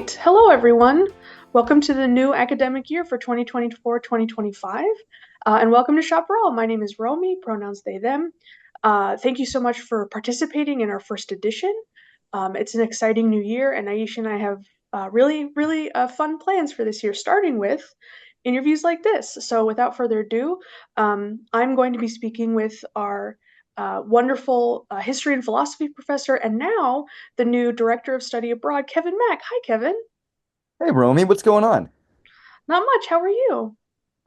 right. Hello, everyone. Welcome to the new academic year for 2024-2025. And welcome to Shop Raw. My name is Romy, pronouns they, them. Thank you so much for participating in our first edition. It's an exciting new year, and Aisha and I have really fun plans for this year, starting with interviews like this. So, without further ado, I'm going to be speaking with our wonderful history and philosophy professor, and now the new director of study abroad, Kevin Mack. Hi, Kevin. Hey, Romy, what's going on? Not much. How are you?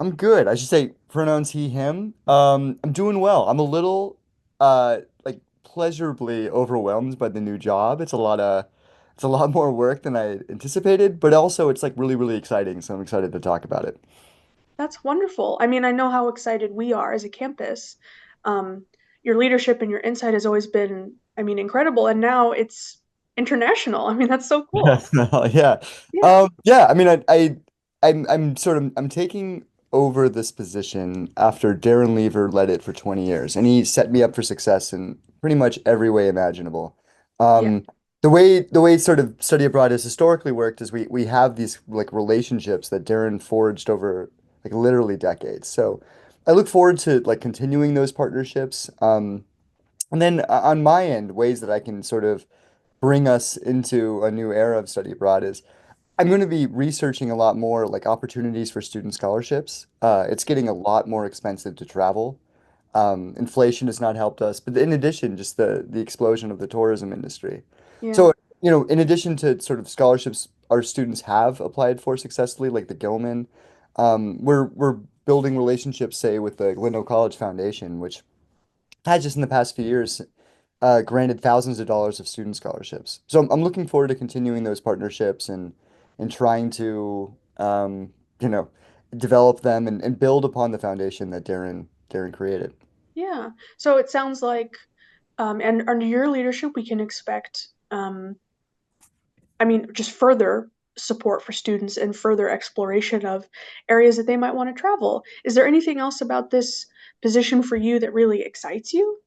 I'm good. I should say pronouns he, him. I'm doing well. I'm a little like pleasurably overwhelmed by the new job. It's a lot more work than I anticipated, but also it's like really, really exciting, so I'm excited to talk about it. That's wonderful. I mean, I know how excited we are as a campus. Um, your leadership and your insight has always been, I mean, incredible. And now it's international. I mean, that's so Yeah, cool. yeah. Yeah. Yeah, I mean I'm taking over this position after Darren Lever led it for 20 years, and he set me up for success in pretty much every way imaginable. Yeah. Um, the way sort of study abroad has historically worked is we have these like relationships that Darren forged over like literally decades. So I look forward to like continuing those partnerships. And then on my end, ways that I can sort of bring us into a new era of study abroad is I'm going to be researching a lot more like opportunities for student scholarships. It's getting a lot more expensive to travel. Inflation has not helped us, but in addition, just the explosion of the tourism industry. Yeah. So, in addition to sort of scholarships our students have applied for successfully, like the Gilman, we're building relationships, say, with the Glendale College Foundation, which has just in the past few years granted thousands of dollars of student scholarships. So I'm looking forward to continuing those partnerships and trying to you know develop them and build upon the foundation that Darren created. Yeah. So it sounds like, and under your leadership, we can expect, I mean, just further support for students and further exploration of areas that they might want to travel. Is there anything else about this position for you that really excites you?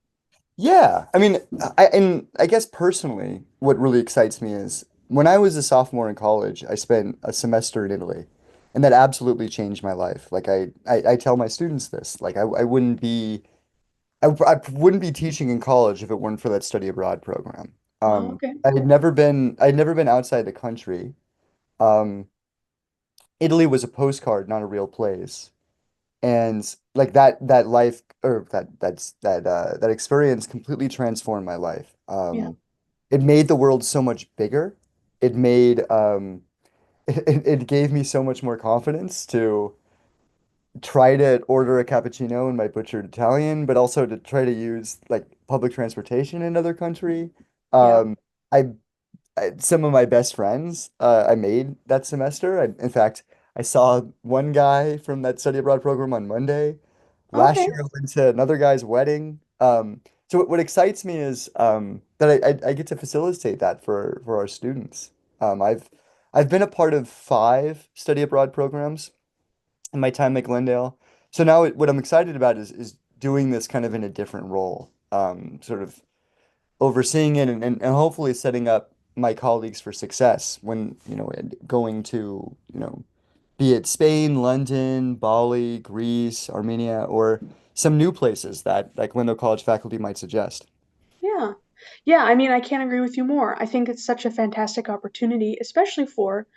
Yeah, I mean, I guess personally, what really excites me is when I was a sophomore in college, I spent a semester in Italy, and that absolutely changed my life. Like I tell my students this, like I wouldn't be teaching in college if it weren't for that study abroad program. Oh, okay. I'd never been outside the country. Um, Italy was a postcard, not a real place. And like that life or that experience completely transformed my life. Yeah. It made the world so much bigger. It made it gave me so much more confidence to try to order a cappuccino in my butchered Italian, but also to try to use like public transportation in another country. Yeah. Um, I, some of my best friends I made that semester. In fact, I saw one guy from that study abroad program on Monday. Last Okay. year, I went to another guy's wedding. So what excites me is that I get to facilitate that for our students. I've been a part of 5 study abroad programs in my time at Glendale. So now what I'm excited about is doing this kind of in a different role, sort of overseeing it and hopefully setting up my colleagues for success when, and going to, be it Spain, London, Bali, Greece, Armenia, or some new places that Glendale College faculty might suggest. Yeah. Yeah, I mean, I can't agree with you more. I think it's such a fantastic opportunity, especially for,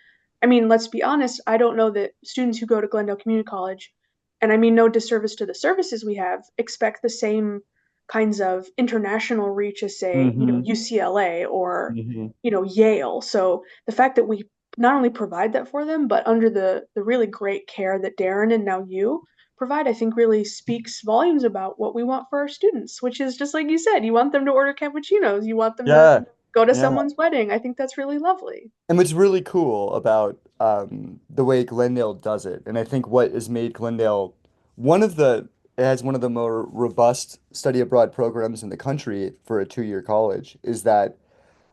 I mean, let's be honest, I don't know that students who go to Glendale Community College, and I mean no disservice to the services we have, expect the same kinds of international reach as, say, Hmm. UCLA or, Hmm. Yale. So the fact that we not only provide that for them, but under the really great care that Darren and now you provide, I think really speaks volumes about what we want for our students, which is just like you said, you want them to order cappuccinos, you want them to Yeah, go to yeah. someone's wedding. I think that's really lovely. And what's really cool about the way Glendale does it, and I think what has made Glendale one of the it has one of the more robust study abroad programs in the country for a 2-year college, is that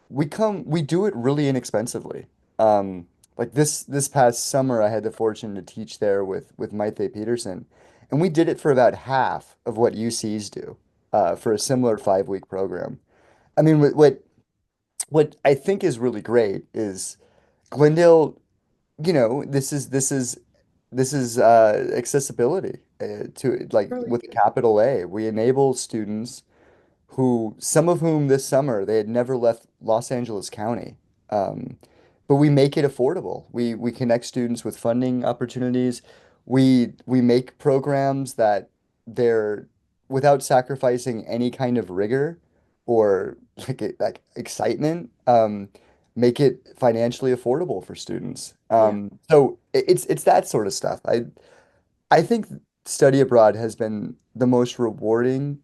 we do it really inexpensively. Like this past summer, I had the fortune to teach there with Maite Peterson, and we did it for about half of what UCs do for a similar 5-week program. I mean, what I think is really great is Glendale, this is accessibility to like Really? with a capital A. We enable students who some of whom this summer they had never left Los Angeles County. Um, but we make it affordable. We connect students with funding opportunities. We make programs that they're without sacrificing any kind of rigor or like excitement, make it financially affordable for students. Yeah. So it's that sort of stuff. I think study abroad has been the most rewarding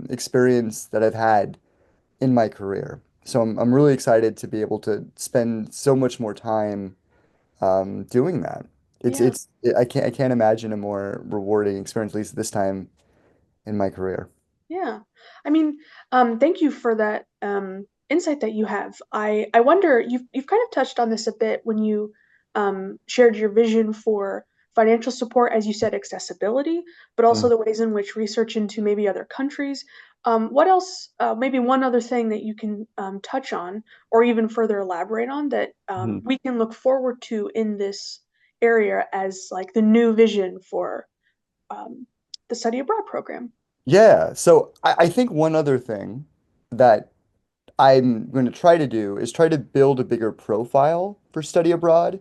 experience that I've had in my career. So I'm really excited to be able to spend so much more time doing that. Yeah. I can't imagine a more rewarding experience, at least this time in my career. Yeah. I mean, thank you for that insight that you have. I wonder, you've kind of touched on this a bit when you shared your vision for financial support, as you said, accessibility, but also Mhm. the ways in which research into maybe other countries. What else, maybe one other thing that you can touch on or even further elaborate on that Mhm. we can look forward to in this area as like the new vision for um, the study abroad program? Yeah, so I think one other thing that I'm going to try to do is try to build a bigger profile for study abroad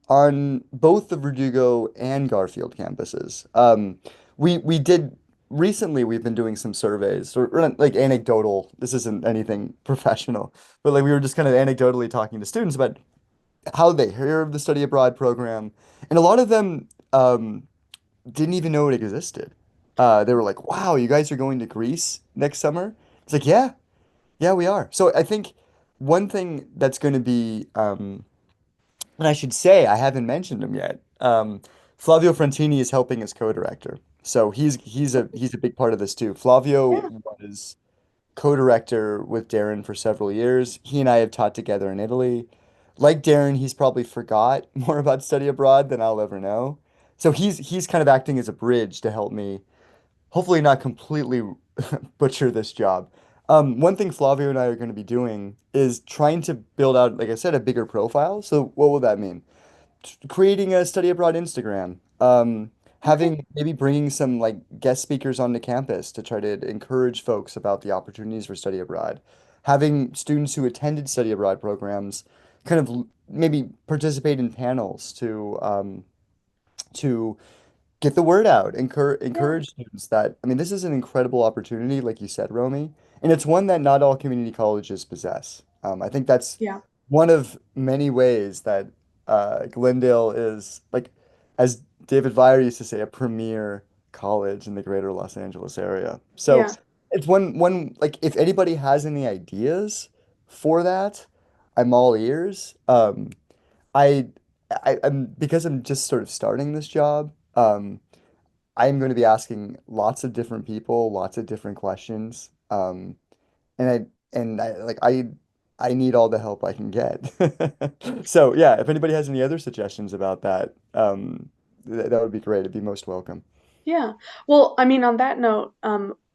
on both the Verdugo and Garfield campuses. We did recently. We've been doing some surveys, or not, like anecdotal. This isn't anything professional, but like we were just kind of anecdotally talking to students about how they hear of the study abroad program, and a lot of them didn't even know it existed. They were like, "Wow, you guys are going to Greece next summer?" It's like, "Yeah, yeah, we are." So I think one thing that's going to be and I should say, I haven't mentioned him yet. Flavio Frontini is helping as co-director. So he's a big part of this too. Flavio Yeah. was co-director with Darren for several years. He and I have taught together in Italy. Like Darren, he's probably forgot more about study abroad than I'll ever know. So he's kind of acting as a bridge to help me hopefully not completely butcher this job. One thing Flavio and I are going to be doing is trying to build out, like I said, a bigger profile. So what will that mean? Creating a study abroad Instagram, Okay. having maybe bringing some like guest speakers onto campus to try to encourage folks about the opportunities for study abroad, having students who attended study abroad programs kind of maybe participate in panels to get the word out, Yeah. encourage students that, I mean, this is an incredible opportunity, like you said, Romy, and it's one that not all community colleges possess. I think that's Yeah. one of many ways that Glendale is, like, as David Vire used to say, a premier college in the greater Los Angeles area. So Yeah. it's like, if anybody has any ideas for that, I'm all ears. I, I'm because I'm just sort of starting this job. I'm going to be asking lots of different people, lots of different questions. And I need all the help I can get. So yeah, if anybody has any other suggestions about that, that would be great. It'd be most welcome. Yeah. Well, I mean, on that note,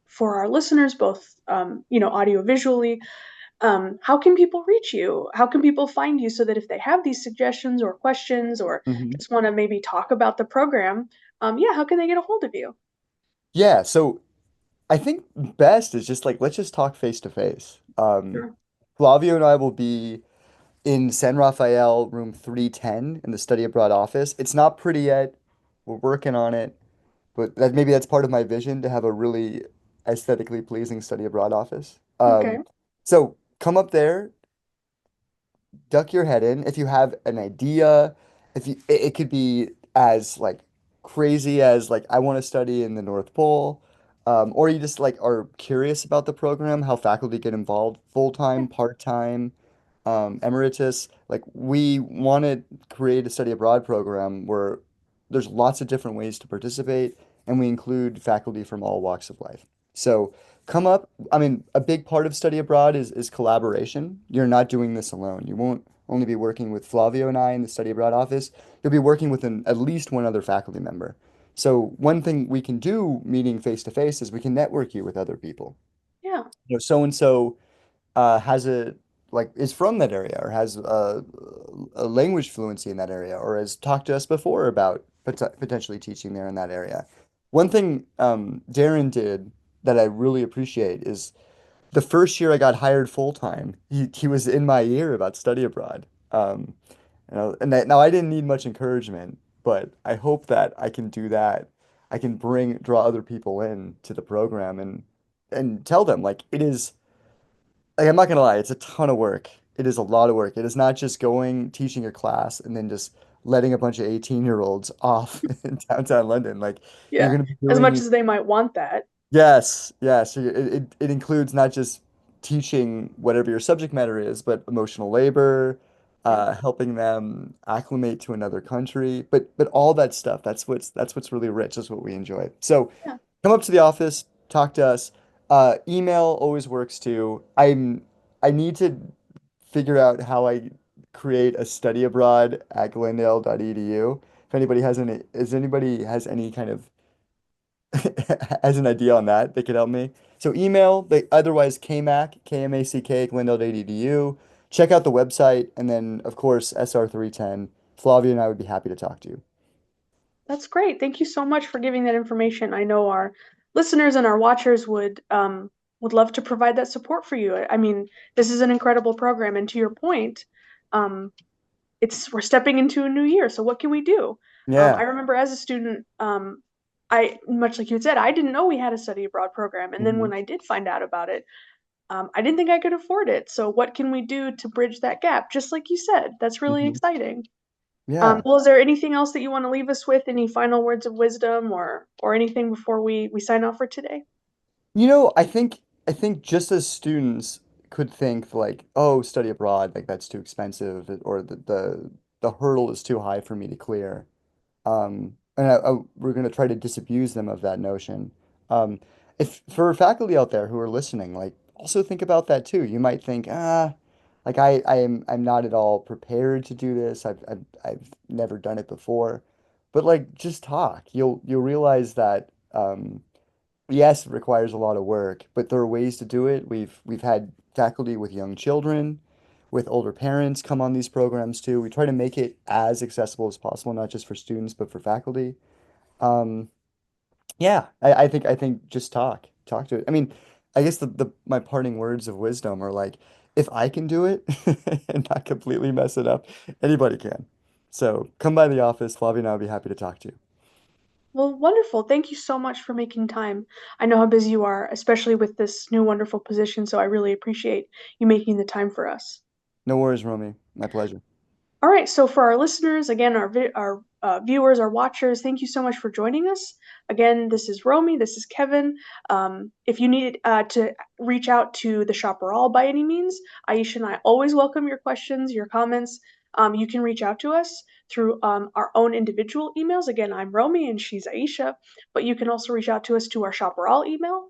for our listeners, both audio visually, how can people reach you? How can people find you so that if they have these suggestions or questions or Mhm. just want to maybe talk about the program, yeah, how can they get a hold of you? Yeah, so I think best is just like let's just talk face to face. Sure. Flavio and I will be in San Rafael, room 310 in the study abroad office. It's not pretty yet. We're working on it. But maybe that's part of my vision to have a really aesthetically pleasing study abroad office. Okay. So come up there, duck your head in. If you have an idea, if you it could be as like crazy as like I want to study in the North Pole, or you just like are curious about the program, how faculty get involved, Yeah. full-time, part-time, emeritus. Like we want to create a study abroad program where there's lots of different ways to participate, and we include faculty from all walks of life. So come up. I mean, a big part of study abroad is collaboration. You're not doing this alone. You won't only be working with Flavio and I in the study abroad office. You'll be working with at least one other faculty member. So one thing we can do meeting face to face is we can network you with other people. Yeah. So and so has a like is from that area or has a language fluency in that area or has talked to us before about potentially teaching there in that area. One thing Darren did that I really appreciate is the first year I got hired full time, he was in my ear about study abroad. Now I didn't need much encouragement, but I hope that I can do that. I can draw other people in to the program and tell them like it is like I'm not gonna lie, it's a ton of work. It is a lot of work. It is not just going, teaching a class, and then just letting a bunch of 18-year-olds off in downtown London. Like you're Yeah, gonna be as much doing as they might want that. yes, yes. It includes not just teaching whatever your subject matter is, but emotional labor, Yeah, helping them acclimate to another country, but all that stuff. That's what's really rich. That's what we enjoy. So yeah. come up to the office, talk to us. Email always works too. I need to figure out how I create a study abroad at glendale.edu. If anybody has any kind of has an idea on that, they could help me. So email, otherwise KMack, KMACK, glendale.edu. Check out the website, and then of course SR310. Flavia and I would be happy to talk to you. That's great. Thank you so much for giving that information. I know our listeners and our watchers would love to provide that support for you. I mean, this is an incredible program, and to your point, um, it's we're stepping into a new year. So what can we do? I Yeah. remember as a student, I much like you had said, I didn't know we had a study abroad program, and then Hmm. when I did find out about it, I didn't think I could afford it. So what can we do to bridge that gap? Just like you said, that's really Hmm. exciting. Yeah. Well, is there anything else that you want to leave us with? Any final words of wisdom or anything before we sign off for today? I think just as students could think like, oh, study abroad, like that's too expensive, or the hurdle is too high for me to clear. We're going to try to disabuse them of that notion. Um, if for faculty out there who are listening, like also think about that too. You might think, like I'm not at all prepared to do this. I've never done it before, but like just talk. You'll realize that yes, it requires a lot of work, but there are ways to do it. We've had faculty with young children, with older parents come on these programs too. We try to make it as accessible as possible, not just for students, but for faculty. Um, yeah, I think just talk to it. I mean, I guess the my parting words of wisdom are like, if I can do it and not completely mess it up, anybody can. So come by the office. Flavia and I will be happy to talk to you. Well, wonderful. Thank you so much for making time. I know how busy you are, especially with this new wonderful position, so I really appreciate you making the time for us. No worries, Romy. My pleasure. All right, so for our listeners, again, our viewers, our watchers, thank you so much for joining us. Again, this is Romy, this is Kevin. If you need to reach out to the Shopper All by any means, Aisha and I always welcome your questions, your comments. You can reach out to us through our own individual emails. Again, I'm Romy and she's Aisha, but you can also reach out to us to our Shopper All email.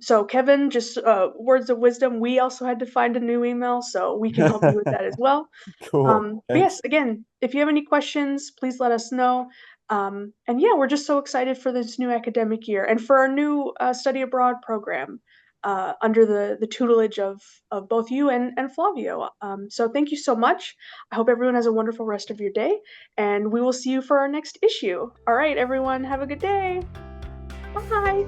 So Kevin, just words of wisdom. We also had to find a new email, so we can help you with that as well. Cool. But Thanks. yes, again, if you have any questions, please let us know. And yeah, we're just so excited for this new academic year and for our new study abroad program under the tutelage of both you and Flavio. So thank you so much. I hope everyone has a wonderful rest of your day, and we will see you for our next issue. All right, everyone, have a good day. Bye.